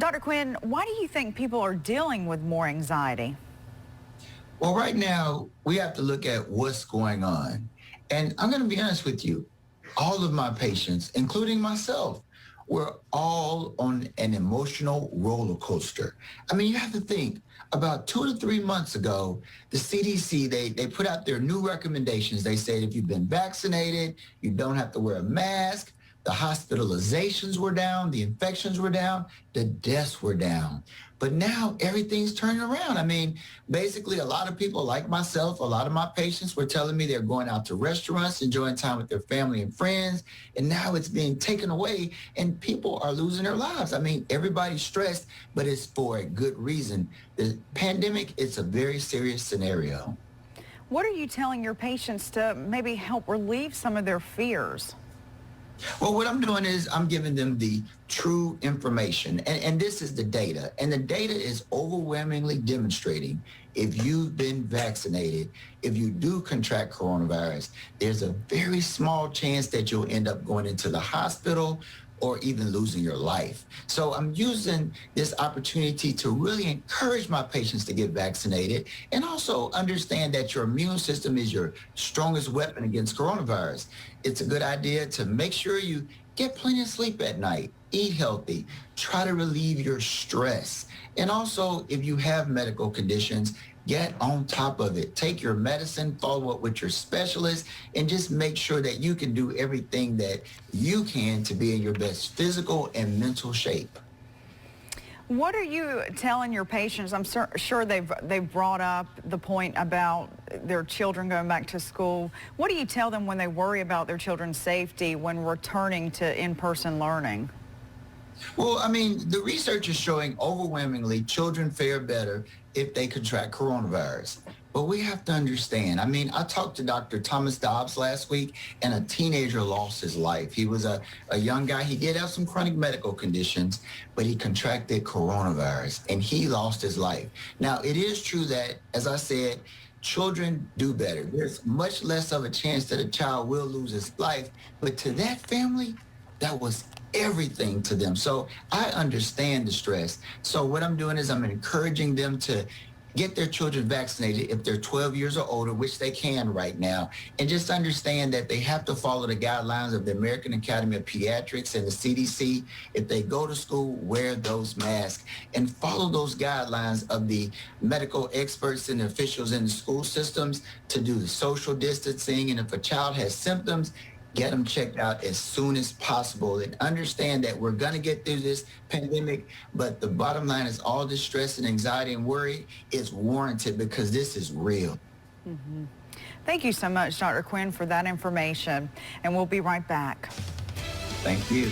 Dr. Quinn, why do you think people are dealing with more anxiety? Well, right now, we have to look at what's going on. And I'm going to be honest with you, all of my patients, including myself, we're all on an emotional roller coaster. I mean, you have to think about 2 to 3 months ago, the CDC, they put out their new recommendations. They said if you've been vaccinated, you don't have to wear a mask. The hospitalizations were down, the infections were down, the deaths were down. But now everything's turning around. I mean, basically, a lot of people like myself, a lot of my patients were telling me they're going out to restaurants, enjoying time with their family and friends. And now it's being taken away and people are losing their lives. I mean, everybody's stressed, but it's for a good reason. The pandemic, it's a very serious scenario. What are you telling your patients to maybe help relieve some of their fears? Well, what I'm doing is I'm giving them the true information. And this is the data. And the data is overwhelmingly demonstrating if you've been vaccinated, if you do contract coronavirus, there's a very small chance that you'll end up going into the hospital or even losing your life. So I'm using this opportunity to really encourage my patients to get vaccinated and also understand that your immune system is your strongest weapon against coronavirus. It's a good idea to make sure you get plenty of sleep at night, eat healthy, try to relieve your stress. And also, if you have medical conditions, get on top of it. Take your medicine, follow up with your specialist, and just make sure that you can do everything that you can to be in your best physical and mental shape. What are you telling your patients? I'm sure they've brought up the point about their children going back to school. What do you tell them when they worry about their children's safety when returning to in-person learning? Well, I mean, the research is showing overwhelmingly children fare better if they contract coronavirus. But we have to understand, I mean, I talked to Dr. Thomas Dobbs last week, and a teenager lost his life. He was a young guy. He did have some chronic medical conditions, but he contracted coronavirus, and he lost his life. Now, it is true that, as I said, children do better. There's much less of a chance that a child will lose his life, but to that family, that was everything to them. So I understand the stress. So what I'm doing is I'm encouraging them to get their children vaccinated if they're 12 years or older, which they can right now, and just understand that they have to follow the guidelines of the American Academy of Pediatrics and the CDC. If they go to school, wear those masks and follow those guidelines of the medical experts and officials in the school systems to do the social distancing. And if a child has symptoms, get them checked out as soon as possible and understand that we're going to get through this pandemic. But the bottom line is all this stress and anxiety and worry is warranted because this is real. Mm-hmm. Thank you so much, Dr. Quinn, for that information. And we'll be right back. Thank you.